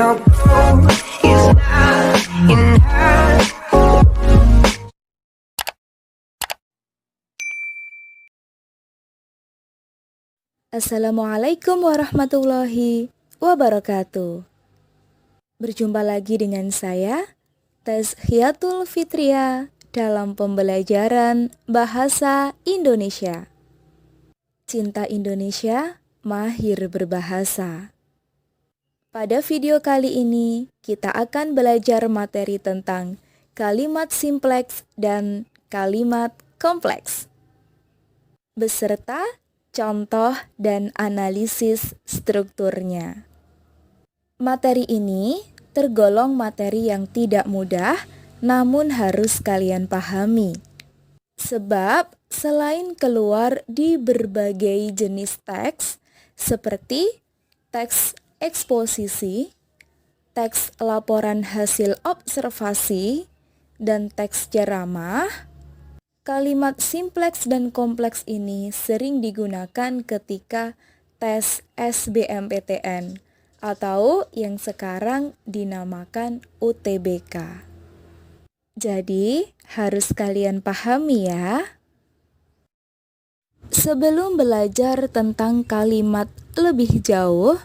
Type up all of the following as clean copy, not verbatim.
your goal is not in her. Assalamualaikum warahmatullahi wabarakatuh. Berjumpa lagi dengan saya, Tazkiyatul Fitriah, dalam pembelajaran Bahasa Indonesia. Cinta Indonesia, mahir berbahasa. Pada video kali ini, kita akan belajar materi tentang kalimat simpleks dan kalimat kompleks, beserta contoh dan analisis strukturnya. Materi ini tergolong materi yang tidak mudah, namun harus kalian pahami. Sebab selain keluar di berbagai jenis teks, seperti teks eksposisi, teks laporan hasil observasi, dan teks ceramah, kalimat simpleks dan kompleks ini sering digunakan ketika tes SBMPTN atau yang sekarang dinamakan UTBK. Jadi, harus kalian pahami ya. Sebelum belajar tentang kalimat lebih jauh,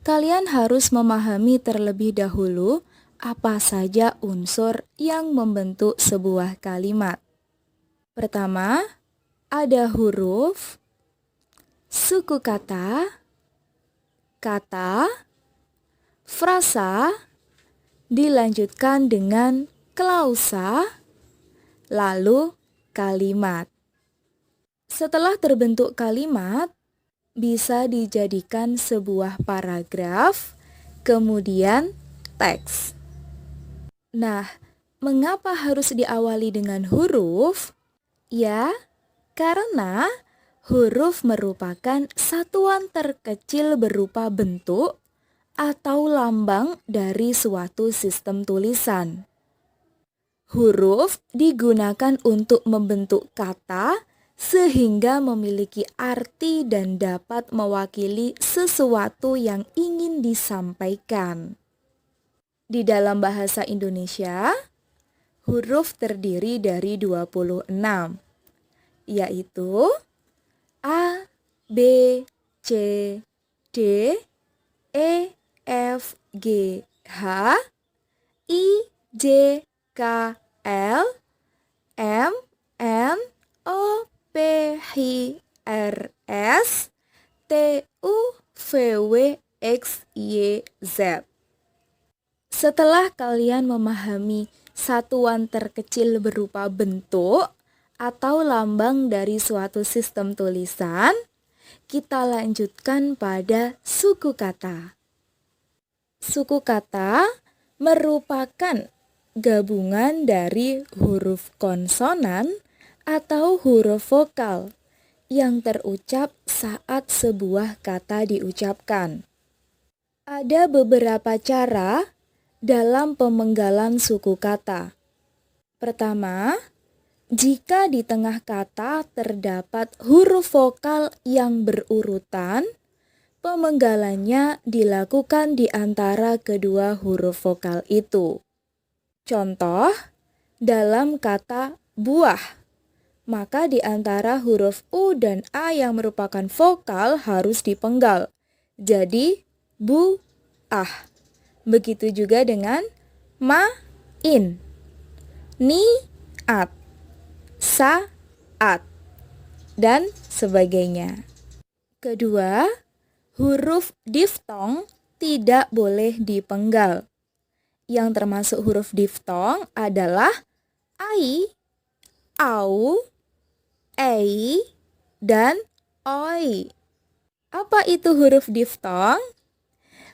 kalian harus memahami terlebih dahulu apa saja unsur yang membentuk sebuah kalimat. Pertama, ada huruf, suku kata, frasa, dilanjutkan dengan klausa, lalu kalimat. Setelah terbentuk kalimat, bisa dijadikan sebuah paragraf, kemudian teks. Nah, mengapa harus diawali dengan huruf? Ya, karena huruf merupakan satuan terkecil berupa bentuk atau lambang dari suatu sistem tulisan. Huruf digunakan untuk membentuk kata sehingga memiliki arti dan dapat mewakili sesuatu yang ingin disampaikan. Di dalam bahasa Indonesia, huruf terdiri dari 26, yaitu A, B, C, D, E, F, G, H, I, J, K, L, M, N, O, P, H, R, S, T, U, V, W, X, Y, Z. Setelah kalian memahami satuan terkecil berupa bentuk atau lambang dari suatu sistem tulisan, kita lanjutkan pada suku kata. Suku kata merupakan gabungan dari huruf konsonan atau huruf vokal yang terucap saat sebuah kata diucapkan. Ada beberapa cara dalam pemenggalan suku kata. Pertama, jika di tengah kata terdapat huruf vokal yang berurutan, pemenggalannya dilakukan di antara kedua huruf vokal itu. Contoh, dalam kata buah, maka di antara huruf U dan A yang merupakan vokal harus dipenggal. Jadi, bu-ah. Begitu juga dengan ma-in, ni-at, sa-at, dan sebagainya. Kedua, huruf diftong tidak boleh dipenggal. Yang termasuk huruf diftong adalah ai, au, ei, dan oi. Apa itu huruf diftong?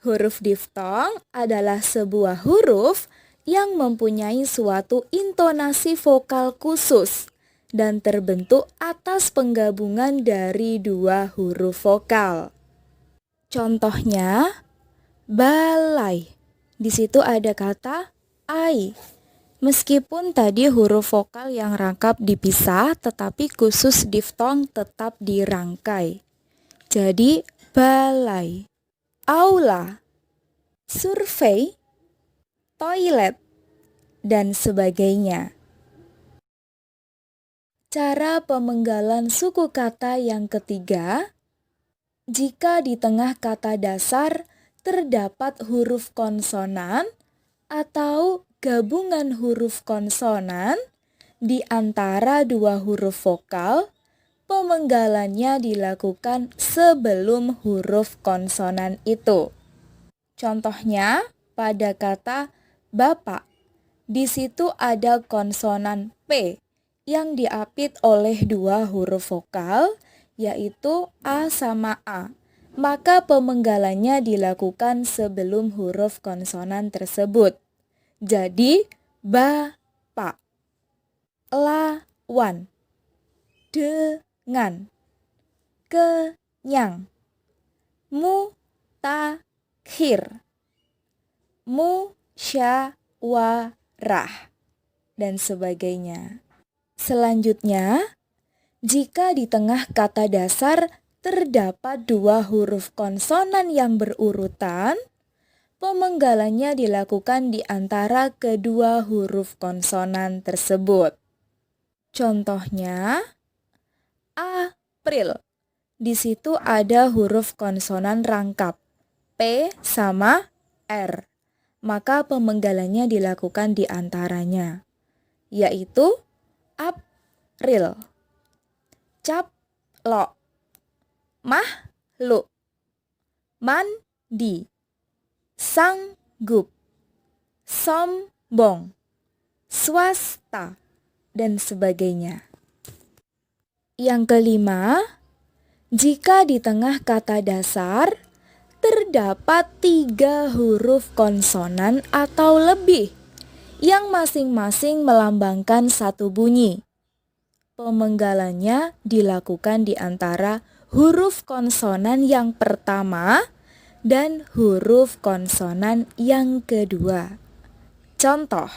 Huruf diftong adalah sebuah huruf yang mempunyai suatu intonasi vokal khusus dan terbentuk atas penggabungan dari dua huruf vokal. Contohnya, balai. Di situ ada kata ai. Meskipun tadi huruf vokal yang rangkap dipisah, tetapi khusus diftong tetap dirangkai. Jadi, balai. Aula. survei, toilet, dan sebagainya. Cara pemenggalan suku kata yang ketiga, jika di tengah kata dasar terdapat huruf konsonan atau gabungan huruf konsonan di antara dua huruf vokal, pemenggalannya dilakukan sebelum huruf konsonan itu. Contohnya pada kata bapak, di situ ada konsonan P yang diapit oleh dua huruf vokal, yaitu A sama A. Maka pemenggalannya dilakukan sebelum huruf konsonan tersebut. Jadi, bapak, lawan, dengan, kenyang, mutakhir, musyawarah, dan sebagainya. Selanjutnya, jika di tengah kata dasar terdapat dua huruf konsonan yang berurutan, pemenggalannya dilakukan di antara kedua huruf konsonan tersebut. Contohnya, April. Di situ ada huruf konsonan rangkap P sama R. Maka pemenggalannya dilakukan di antaranya, yaitu April, caplok, makhluk, mandi, sanggup, sombong, swasta, dan sebagainya. Yang kelima, jika di tengah kata dasar terdapat 3 huruf konsonan atau lebih yang masing-masing melambangkan satu bunyi, pemenggalannya dilakukan di antara huruf konsonan yang pertama dan huruf konsonan yang kedua. Contoh,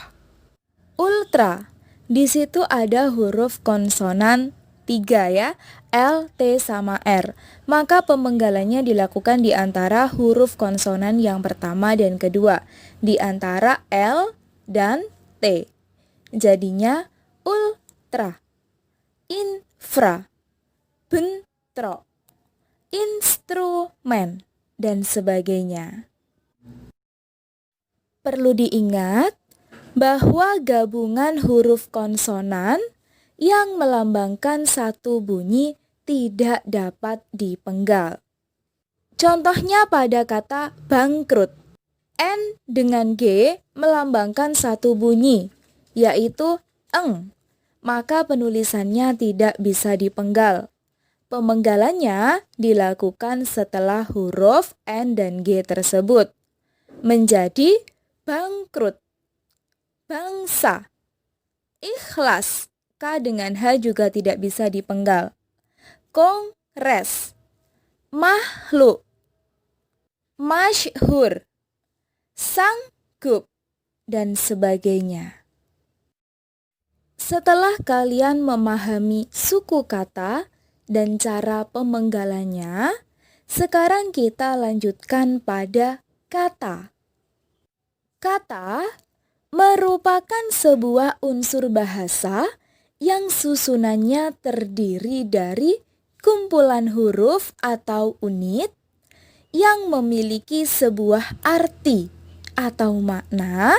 ultra. Di situ ada huruf konsonan 3 ya, L, T, sama R. Maka pemenggalannya dilakukan di antara huruf konsonan yang pertama dan kedua, di antara L dan T. Jadinya ultra, infra, bentrok, instrumen, dan sebagainya. Perlu diingat bahwa gabungan huruf konsonan yang melambangkan satu bunyi tidak dapat dipenggal. Contohnya pada kata bangkrut, N dengan G melambangkan satu bunyi, yaitu eng, maka penulisannya tidak bisa dipenggal. Pemenggalannya dilakukan setelah huruf N dan G tersebut, menjadi bangkrut, bangsa, ikhlas, K dengan H juga tidak bisa dipenggal, kongres, makhluk, masyhur, sanggup, dan sebagainya. Setelah kalian memahami suku kata dan cara pemenggalannya, sekarang kita lanjutkan pada kata. Kata merupakan sebuah unsur bahasa yang susunannya terdiri dari kumpulan huruf atau unit yang memiliki sebuah arti atau makna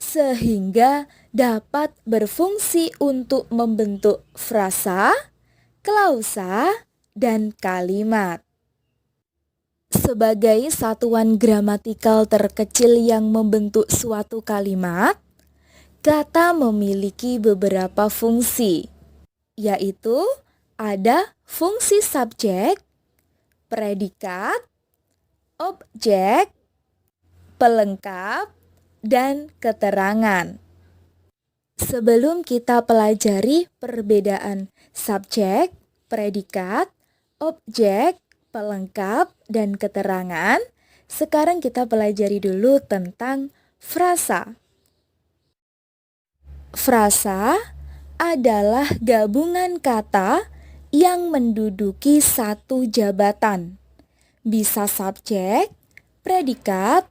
sehingga dapat berfungsi untuk membentuk frasa, klausa, dan kalimat. Sebagai satuan gramatikal terkecil yang membentuk suatu kalimat, kata memiliki beberapa fungsi, yaitu ada fungsi subjek, predikat, objek, pelengkap, dan keterangan. Sebelum kita pelajari perbedaan subjek, predikat, objek, pelengkap, dan keterangan, sekarang kita pelajari dulu tentang frasa. Frasa adalah gabungan kata yang menduduki satu jabatan, bisa subjek, predikat,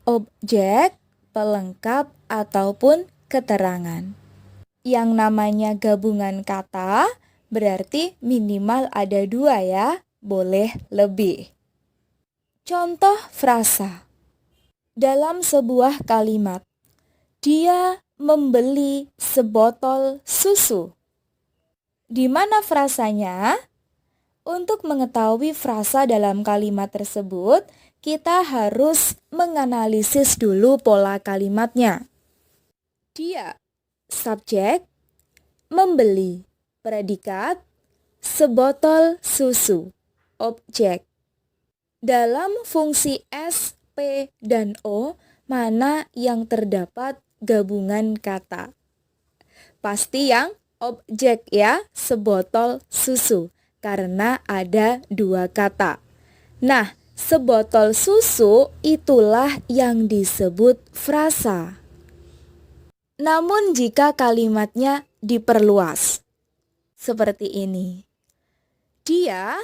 objek, pelengkap, ataupun keterangan. Yang namanya gabungan kata berarti minimal ada 2 ya, boleh lebih. Contoh frasa. Dalam sebuah kalimat, dia membeli sebotol susu. Di mana frasanya? Untuk mengetahui frasa dalam kalimat tersebut, kita harus menganalisis dulu pola kalimatnya. Dia, subjek, membeli, predikat, sebotol susu, objek. Dalam fungsi S, P, dan O, mana yang terdapat gabungan kata? Pasti yang objek ya, sebotol susu, karena ada 2 kata. Nah, sebotol susu itulah yang disebut frasa. Namun jika kalimatnya diperluas, seperti ini. Dia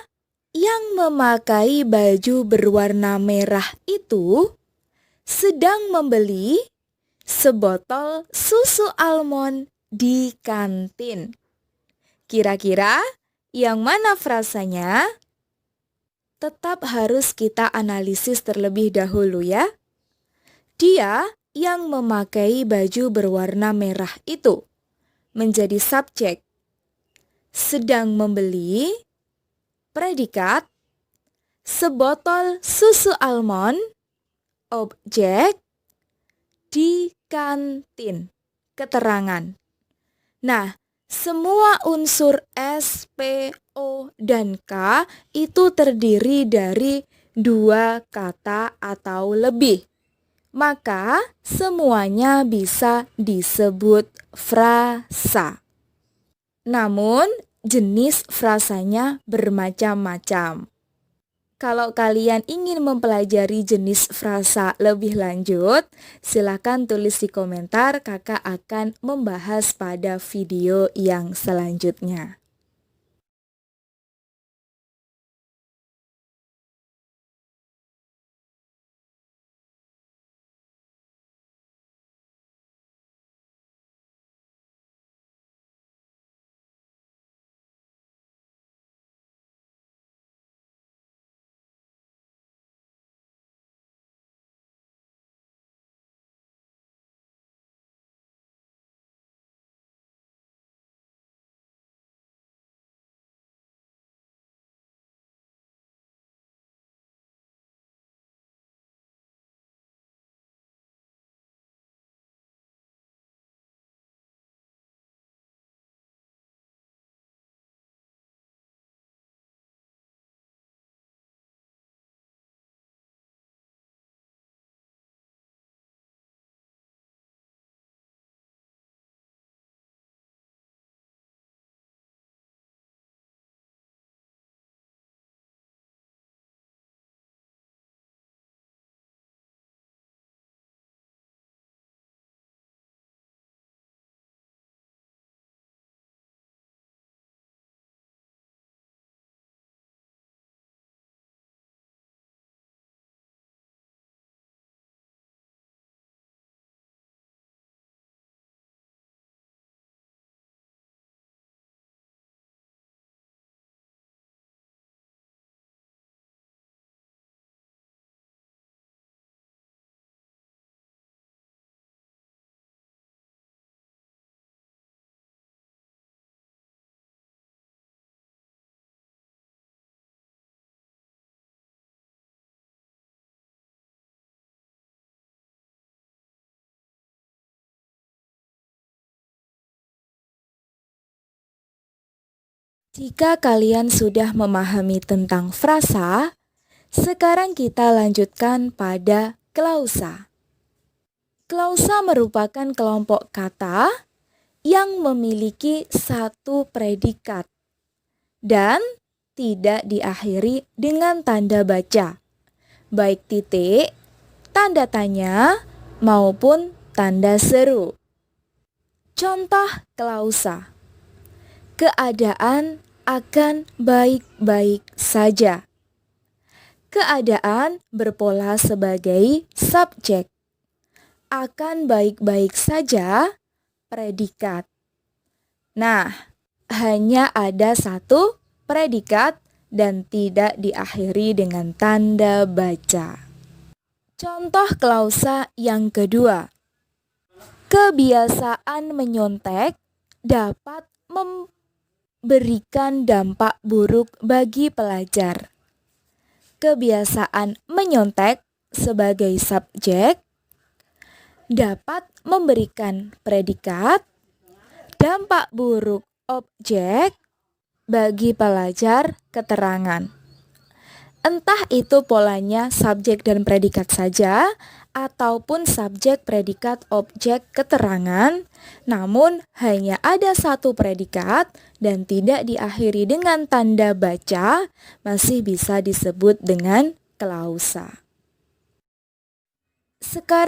yang memakai baju berwarna merah itu sedang membeli sebotol susu almond di kantin. Kira-kira yang mana frasanya? Tetap harus kita analisis terlebih dahulu ya. Dia yang memakai baju berwarna merah itu menjadi subjek. Sedang membeli, predikat, sebotol susu almond, objek, di kantin, keterangan. Nah, semua unsur S, P, O, dan K itu terdiri dari 2 kata atau lebih. Maka semuanya bisa disebut frasa. Namun, jenis frasanya bermacam-macam. Kalau kalian ingin mempelajari jenis frasa lebih lanjut, silakan tulis di komentar, kakak akan membahas pada video yang selanjutnya. Jika kalian sudah memahami tentang frasa, sekarang kita lanjutkan pada klausa. Klausa merupakan kelompok kata yang memiliki satu predikat dan tidak diakhiri dengan tanda baca, baik titik, tanda tanya, maupun tanda seru. Contoh klausa. Keadaan akan baik-baik saja. Keadaan berpola sebagai subjek. akan baik-baik saja predikat. Nah, hanya ada satu predikat dan tidak diakhiri dengan tanda baca. Contoh klausa yang kedua. Kebiasaan menyontek dapat memberikan dampak buruk bagi pelajar. Kebiasaan menyontek sebagai subjek dapat memberikan predikat, dampak buruk objek, bagi pelajar keterangan. Entah itu polanya subjek dan predikat saja, ataupun subjek, predikat, objek, keterangan, namun hanya ada satu predikat dan tidak diakhiri dengan tanda baca, masih bisa disebut dengan klausa. Sekarang